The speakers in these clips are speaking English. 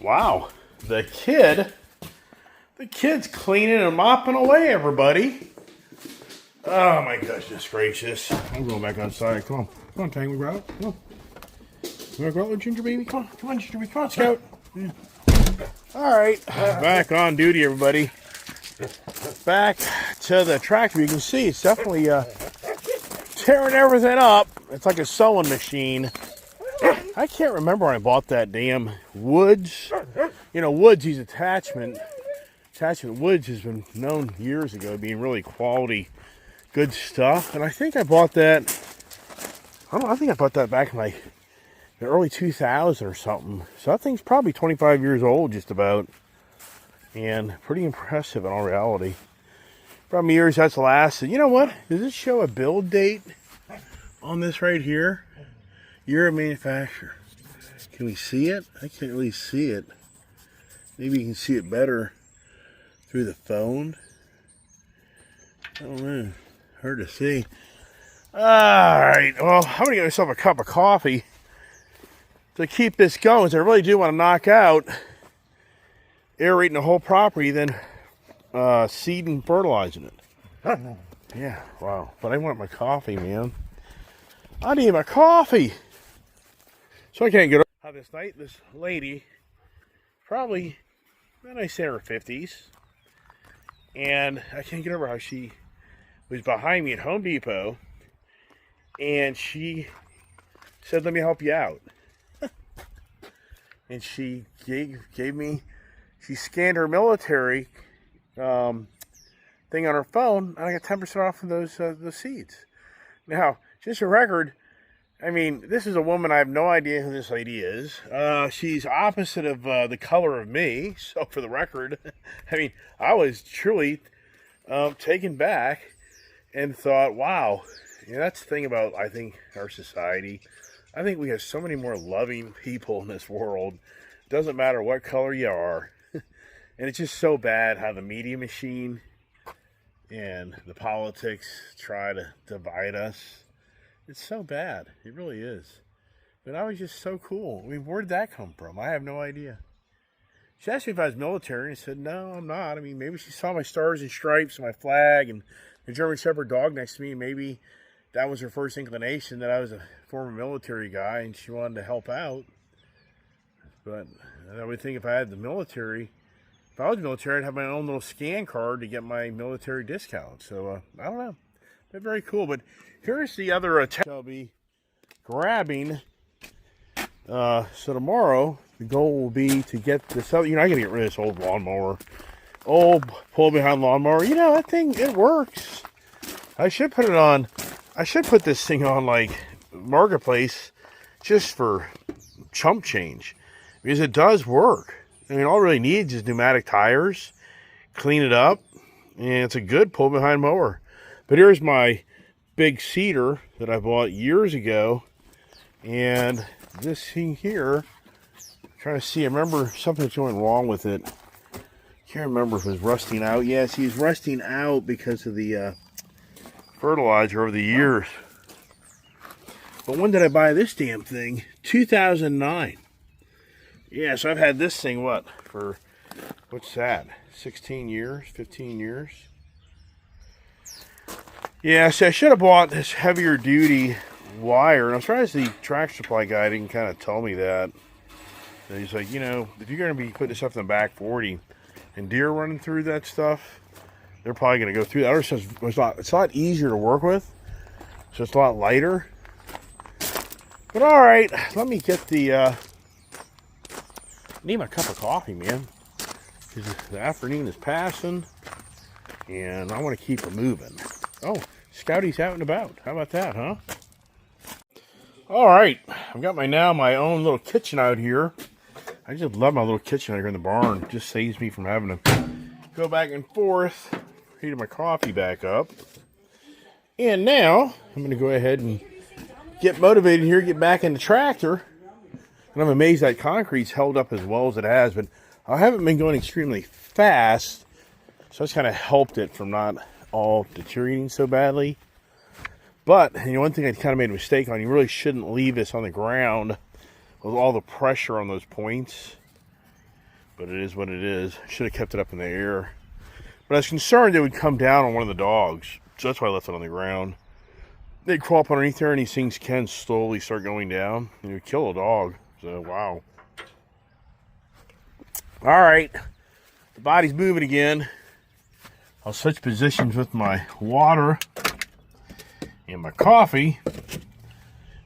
Wow, the kid's cleaning and mopping away, everybody. Oh my goodness gracious. I'm going back outside. Come on, Tang, we go out. Come on. You wanna go out with Ginger Baby? Come on, Ginger Baby, come on, Scout. Yeah. Alright, back on duty, everybody. Back to the tractor. You can see it's definitely tearing everything up. It's like a sewing machine. I can't remember when I bought that damn Woods. You know, Woods, these attachment Woods has been known years ago being really quality, good stuff. And I think I bought that, I think I bought that back in like the early 2000s or something. So that thing's probably 25 years old just about. And pretty impressive in all reality. For how many years that's lasted. You know what? Does this show a build date on this right here? Year of manufacture. Can we see it? I can't really see it. Maybe you can see it better through the phone. I don't know. Hard to see. Alright, well, I'm going to get myself a cup of coffee to keep this going. Because I really do want to knock out aerating the whole property, then seed and fertilizing it. Yeah, wow. But I want my coffee, man. I need my coffee. So I can't get over this night. This lady, probably, I say her 50s, and I can't get over how she was behind me at Home Depot, and she said, "Let me help you out." And she gave me, she scanned her military thing on her phone, and I got 10% off of those seeds. Now, just a record. I mean, this is a woman, I have no idea who this lady is. She's opposite of the color of me, so for the record, I mean, I was truly taken back and thought, wow, you know, that's the thing about, I think, our society. I think we have so many more loving people in this world. It doesn't matter what color you are. And it's just so bad how the media machine and the politics try to divide us. It's so bad. It really is. But I was just so cool. I mean, where did that come from? I have no idea. She asked me if I was military, and I said, no, I'm not. I mean, maybe she saw my stars and stripes and my flag and the German Shepherd dog next to me. Maybe that was her first inclination that I was a former military guy, and she wanted to help out. But I would think if I had the military, if I was military, I'd have my own little scan card to get my military discount. So, I don't know. They're very cool, but here's the other I'll be grabbing. So tomorrow, the goal will be to get this other, you know, I gotta get rid of this old lawnmower. Old pull behind lawnmower. You know, that thing, it works. I should put this thing on like Marketplace just for chump change. Because it does work. I mean, all it really needs is pneumatic tires. Clean it up. And it's a good pull behind mower. But here's my big seeder that I bought years ago. And this thing here, I'm trying to see, I remember something's going wrong with it. Can't remember if it was rusting out. Yes, he's rusting out because of the fertilizer over the years. But when did I buy this damn thing? 2009. Yeah, so I've had this thing, for, what's that? 16 years, 15 years? Yeah, so I should have bought this heavier duty wire. And I'm surprised the Tractor Supply guy didn't kind of tell me that. And he's like, you know, if you're going to be putting this stuff in the back 40 and deer running through that stuff, they're probably going to go through that. Other stuff, it's a lot easier to work with. So it's a lot lighter. But all right, let me get the... need my cup of coffee, man. Because the afternoon is passing. And I want to keep it moving. Oh, Scouty's out and about. How about that, huh? All right, I've got my own little kitchen out here. I just love my little kitchen out here in the barn. It just saves me from having to go back and forth, heating my coffee back up. And now, I'm going to go ahead and get motivated here, get back in the tractor. And I'm amazed that concrete's held up as well as it has, but I haven't been going extremely fast, so it's kind of helped it from not all deteriorating so badly. But, you know, one thing I kind of made a mistake on, you really shouldn't leave this on the ground with all the pressure on those points. but it is what it is. Should have kept it up in the air. But I was concerned it would come down on one of the dogs, so that's why I left it on the ground. They crawl up underneath there, and these things can slowly start going down. And you kill a dog. So, wow. All right. The body's moving again. I'll switch positions with my water and my coffee.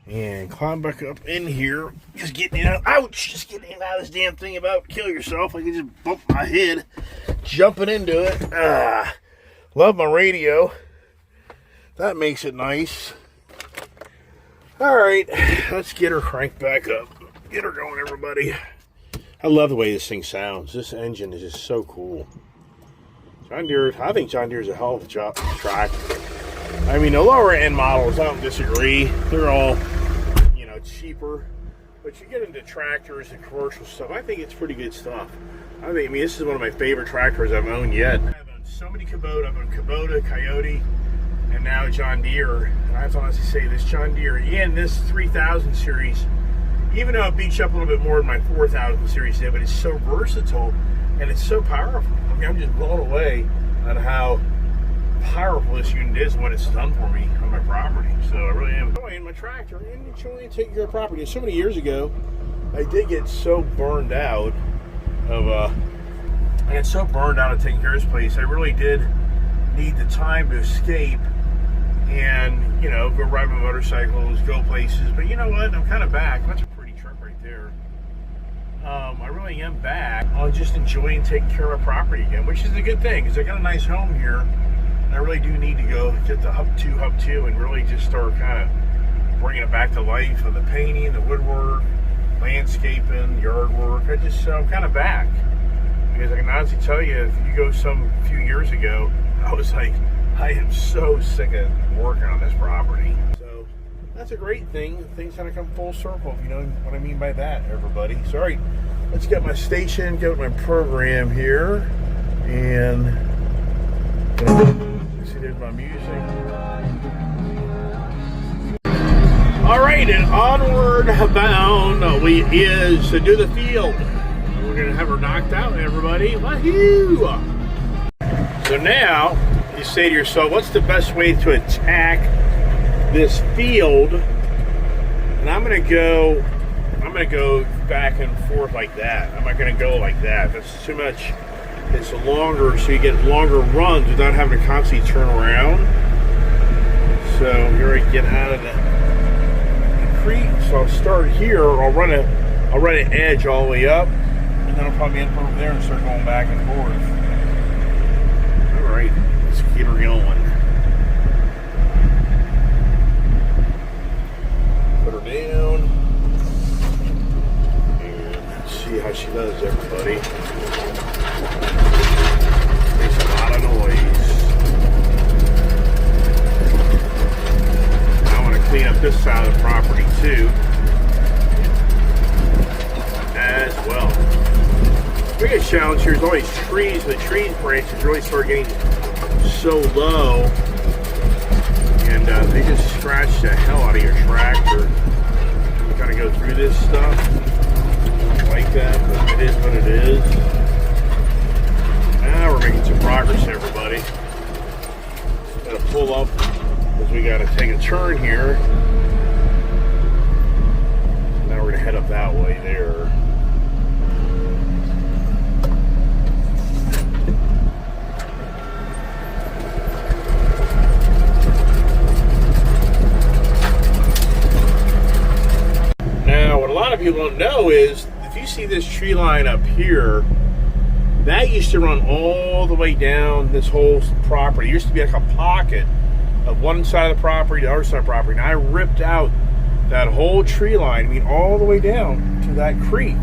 And climb back up in here. Just getting it out. Ouch! Just getting it out of this damn thing about kill yourself. I can just bump my head. Jumping into it. Love my radio. That makes it nice. Alright, let's get her cranked back up. Get her going, everybody. I love the way this thing sounds. This engine is just so cool. John Deere, I think John Deere is a hell of a tractor. I mean, the lower end models, I don't disagree. They're all, you know, cheaper. But you get into tractors and commercial stuff, I think it's pretty good stuff. I mean, this is one of my favorite tractors I've owned yet. I've owned so many Kubota. I've owned Kubota, Coyote, and now John Deere. And I have to honestly say, this John Deere and this 3000 series, even though it beats up a little bit more than my 4000 series did, but it's so versatile and it's so powerful. I mean, I'm just blown away on how powerful this unit is when it's done for me on my property. So I really am enjoying my tractor and enjoying taking care of property. And so many years ago, I did get so burned out of taking care of this place. I really did need the time to escape and, you know, go ride my motorcycles, go places. But you know what? I'm kind of back. That's a pretty truck right there. I really am back on just enjoying taking care of property again, which is a good thing because I got a nice home here. And I really do need to go get the Hub 2, and really just start kind of bringing it back to life of the painting, the woodwork, landscaping, yard work. I'm kind of back. Because I can honestly tell you, if you go some few years ago, I was like, I am so sick of working on this property. So that's a great thing. Things kind of come full circle, if you know what I mean by that, everybody. So, all right, let's get my station, get my program here, and see, there's my music. All right, and onward bound we is to do the field. We're going to have her knocked out, everybody. Wahoo! So now, you say to yourself, what's the best way to attack this field? And I'm going to go back and forth like that. I'm not going to go like that. That's too much. It's longer, so you get longer runs without having to constantly turn around. So here I get out of the creek. So I'll start here. I'll run an edge all the way up. And then I'll probably end up over there and start going back and forth. Alright, let's get her going. Put her down. And see how she does, everybody. Makes a lot of noise. I want to clean up this side of the property too, as well. The biggest challenge here is all these trees. The trees branches really start getting so low, and they just scratch the hell out of your tractor. You kind of go through this stuff like that, but it is what it is. Now we're making some progress, everybody. Got to pull up because we got to take a turn here. Now we're going to head up that way there. Now, what a lot of people don't know is, if you see this tree line up here, that used to run all the way down this whole property. It used to be like a pocket of one side of the property to the other side of the property. And I ripped out that whole tree line, I mean, all the way down to that creek.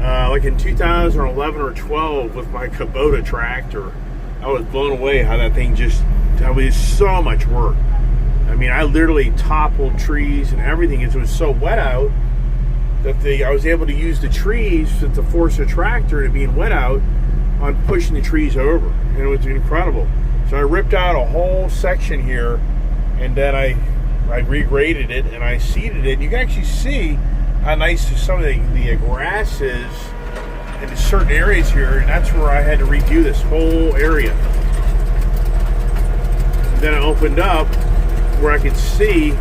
Like in 2011 or 12 with my Kubota tractor. I was blown away how that thing that was so much work. I mean, I literally toppled trees and everything. It was so wet out that I was able to use the trees to force the tractor to being wet out on pushing the trees over. And it was incredible. So I ripped out a whole section here, and then I regraded it and I seeded it. You can actually see how nice some of the grass is into certain areas here, and that's where I had to redo this whole area. And then I opened up where I could see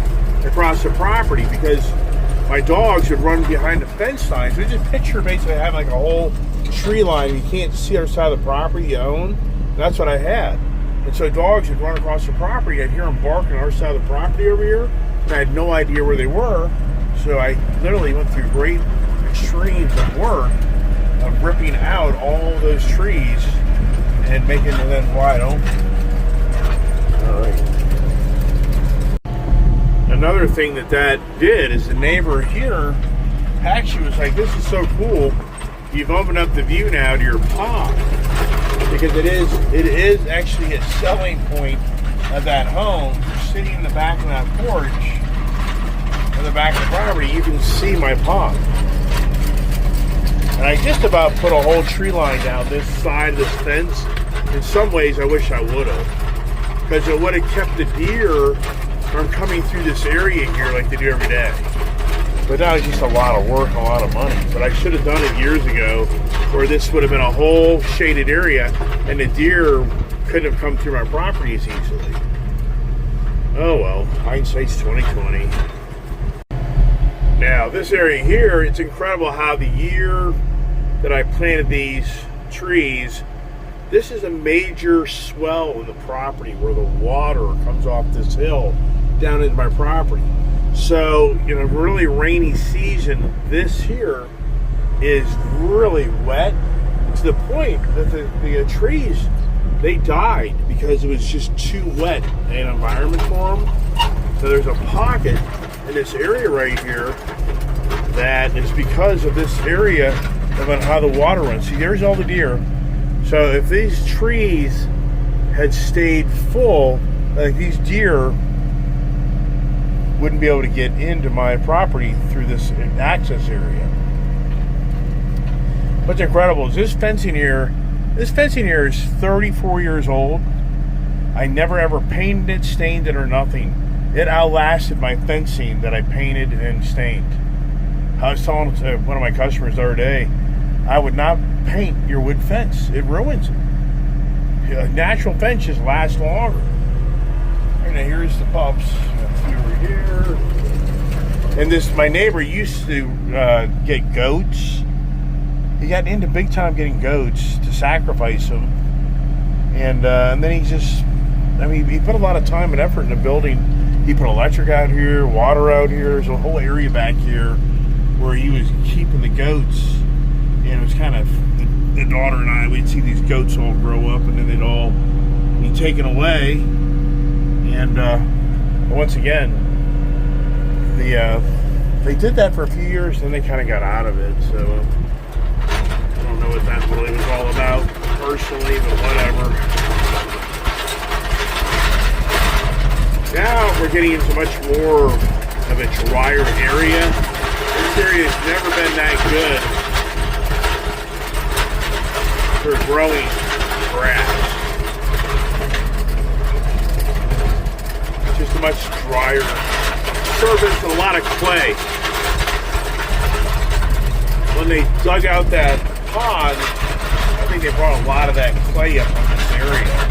across the property, because my dogs would run behind the fence lines. We just picture basically having like a whole tree line. You can't see the other side of the property you own. And that's what I had. And so dogs would run across the property. I'd hear them bark on our side of the property over here, and I had no idea where they were. So I literally went through great extremes of work of ripping out all those trees and making them wide open. All right. Another thing that did is the neighbor here actually was like, "This is so cool. You've opened up the view now to your pond." Because it is actually a selling point of that home. You're sitting in the back of that porch, in the back of the property, you can see my pond. And I just about put a whole tree line down this side of this fence. In some ways, I wish I would have, because it would have kept the deer from coming through this area here like they do every day. But that was just a lot of work, a lot of money. But I should have done it years ago, where this would have been a whole shaded area and the deer couldn't have come through my property as easily. Oh well, hindsight's 2020. Now this area here, it's incredible how the year that I planted these trees, this is a major swell in the property where the water comes off this hill down into my property. So, in a really rainy season, this here is really wet to the point that the trees, they died because it was just too wet an environment for them. So there's a pocket in this area right here that is because of this area about how the water runs. See, there's all the deer. So if these trees had stayed full, like these deer wouldn't be able to get into my property through this access area. What's incredible is this fencing here is 34 years old. I never ever painted it, stained it, or nothing. It outlasted my fencing that I painted and stained. I was telling one of my customers the other day, I would not paint your wood fence. It ruins it. A natural fence just lasts longer. And here's the pups. A few over here. And my neighbor used to get goats. He got into big time getting goats to sacrifice them. And then he put a lot of time and effort into building. He put electric out here, water out here. There's a whole area back here where he was keeping the goats. And it was kind of, the daughter and I, we'd see these goats all grow up and then they'd all be taken away. And once again, they did that for a few years, and then they kind of got out of it. So I don't know what that really was all about personally, but whatever. Now we're getting into much more of a drier area. This area has never been that good for growing grass. Just a much drier surface and a lot of clay. When they dug out that pond, I think they brought a lot of that clay up on this area.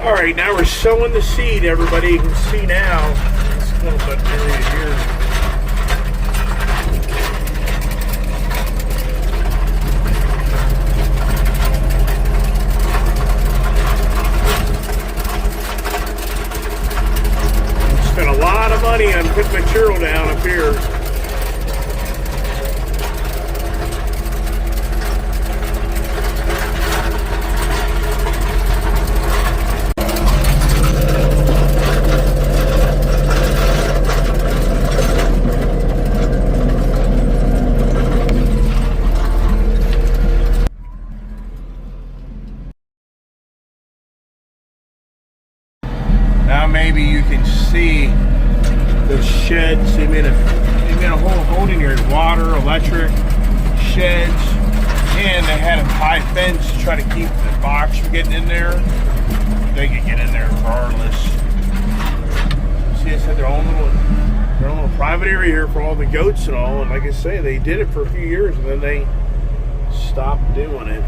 All right, now we're sowing the seed, everybody. You can see now this little bit area here. Spent a lot of money on putting material down up here. Now maybe you can see the sheds. They made a whole holding here, water, electric, sheds, and they had a high fence to try to keep the box from getting in there. They could get in there. just had their own little private area here for all the goats and all. And like I say, they did it for a few years and then they stopped doing it.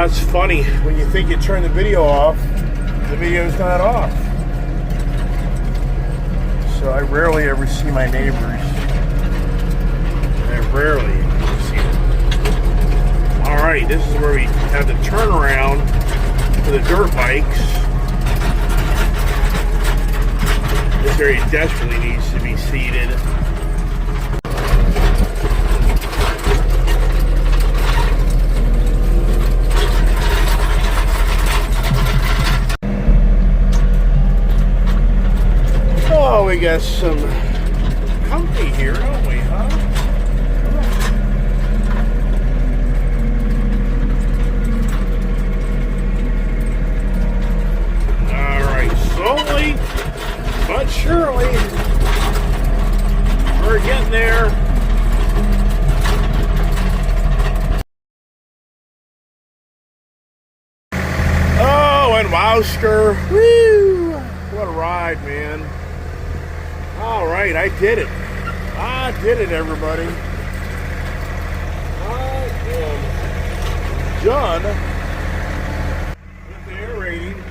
It's funny when you think you turn the video off, the video's not off. So I rarely ever see my neighbors. I rarely ever see them. Alright, this is where we have the turnaround for the dirt bikes. This area desperately needs to be seeded. Oh, we got some company here, don't we, huh? Alright, slowly but surely, we're getting there. Oh, and Wowster. Woo! What a ride, man. All right, I did it. I did it, everybody. I am done with the aerating.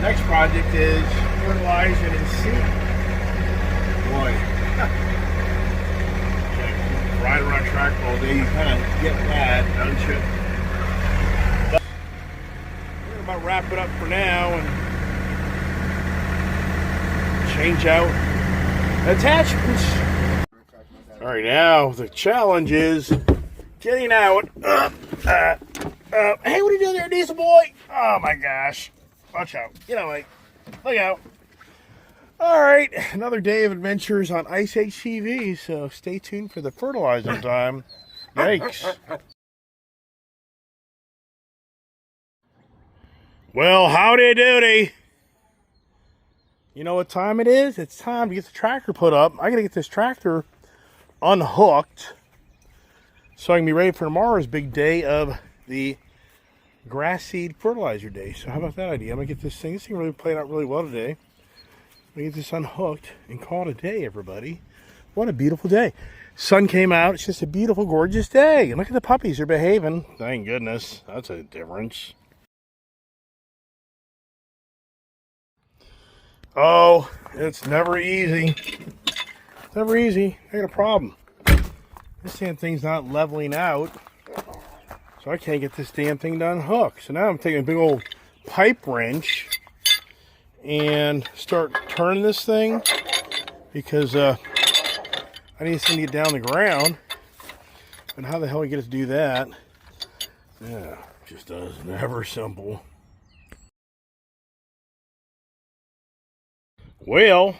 Next project is fertilizing and seed. Boy, ride around track all day, you kind of get that, don't you? But we're about wrap it up for now and change out attachments. All right, now the challenge is getting out. Hey, what are you doing there, Diesel boy? Oh my gosh. Watch out. You know, like, look out. All right, another day of adventures on Ice HTV, so stay tuned for the fertilizing time. Yikes. Well, howdy doody. You know what time it is? It's time to get the tractor put up. I gotta get this tractor unhooked so I can be ready for tomorrow's big day of the grass seed fertilizer day. So how about that idea? I'm gonna get this thing really played out really well today. I'm gonna get this unhooked and call it a day, everybody. What a beautiful day. Sun came out. It's just a beautiful, gorgeous day. And look at the puppies. They're behaving. Thank goodness. That's a difference. Oh, it's never easy. It's never easy. I got a problem. This damn thing's not leveling out. So I can't get this damn thing to unhook. So now I'm taking a big old pipe wrench and start turning this thing because I need this thing to get down the ground. And how the hell I get it to do that? Yeah, just does. Never simple. Well,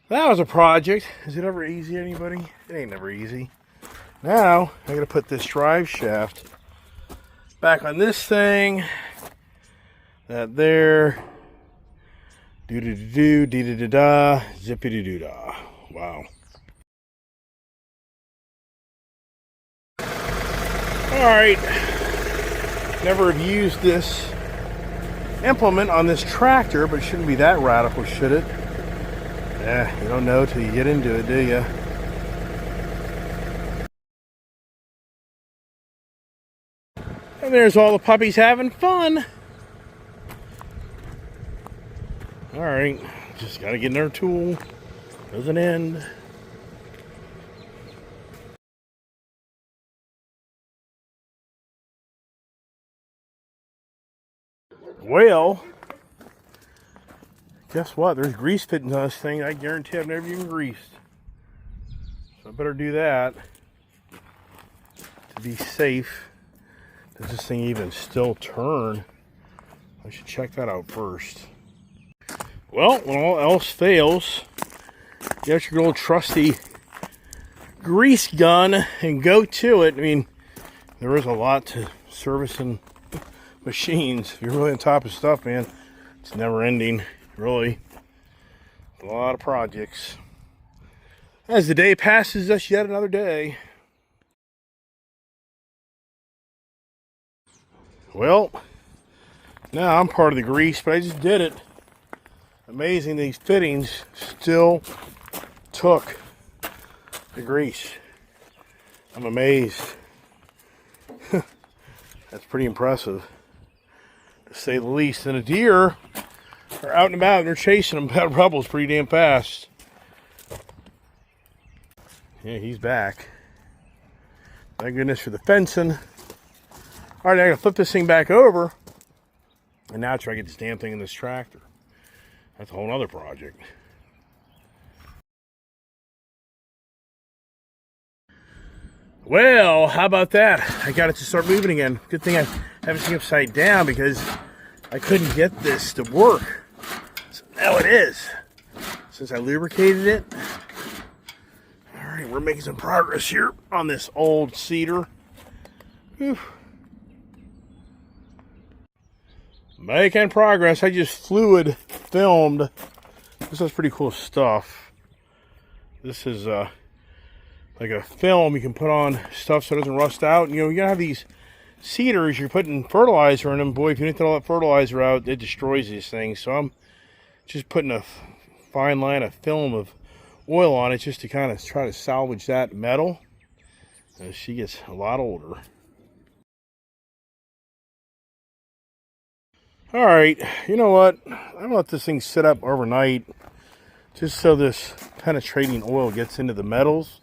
that was a project. Is it ever easy, anybody? It ain't never easy. Now, I gotta put this drive shaft back on this thing. That there. Do-do-do-do, dee-da-da-da, zippy-doo-doo-da. Wow. Alright. Never have used this implement on this tractor, but it shouldn't be that radical, should it? Yeah, you don't know till you get into it, do you? And there's all the puppies having fun. Alright, just gotta get another tool. Doesn't end. Well, guess what? There's grease fittings on this thing. I guarantee I've never even greased. So I better do that to be safe. Does this thing even still turn? I should check that out first. Well, when all else fails, you got your old trusty grease gun and go to it. I mean, there is a lot to servicing machines. If you're really on top of stuff, man, it's never ending, really. A lot of projects. As the day passes, that's yet another day. Well, now I'm part of the grease, but I just did it. Amazing, these fittings still took the grease. I'm amazed. That's pretty impressive, to say the least. And the deer are out and about, and they're chasing them. That rubble's pretty damn fast. Yeah, he's back. Thank goodness for the fencing. All right, I gotta flip this thing back over, and now try to get this damn thing in this tractor. That's a whole other project. Well, how about that? I got it to start moving again. Good thing I have everything upside down because I couldn't get this to work. So now it is. Since I lubricated it. All right, we're making some progress here on this old cedar. Whew. Making progress. I just fluid filmed. This is pretty cool stuff. This is like a film you can put on stuff so it doesn't rust out. You know, you gotta have these cedars, you're putting fertilizer in them. Boy, if you didn't throw all that fertilizer out, it destroys these things. So I'm just putting a fine line of film of oil on it just to kind of try to salvage that metal as she gets a lot older. All right, you know what? I'm gonna let this thing sit up overnight just so this penetrating oil gets into the metals.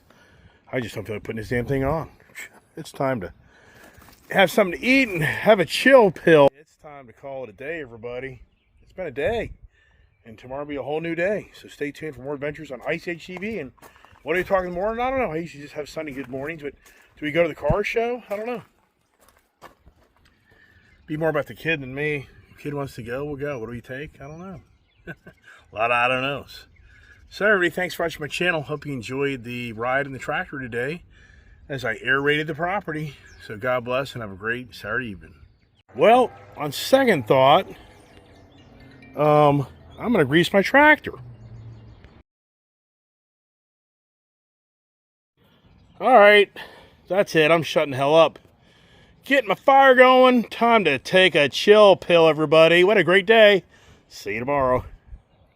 I just don't feel like putting this damn thing on. It's time to have something to eat and have a chill pill. It's time to call it a day, everybody. It's been a day, and tomorrow will be a whole new day. So stay tuned for more adventures on Ice Age TV. And what are you talking more? I don't know. I usually just have Sunday good mornings, but do we go to the car show? I don't know. Be more about the kid than me. If the kid wants to go, we'll go. What do we take? I don't know. A lot of I don't knows. So everybody, thanks for watching my channel. Hope you enjoyed the ride in the tractor today as I aerated the property. So God bless and have a great Saturday evening. Well, on second thought, I'm going to grease my tractor. All right, that's it. I'm shutting the hell up. Getting my fire going. Time to take a chill pill, everybody. What a great day. See you tomorrow.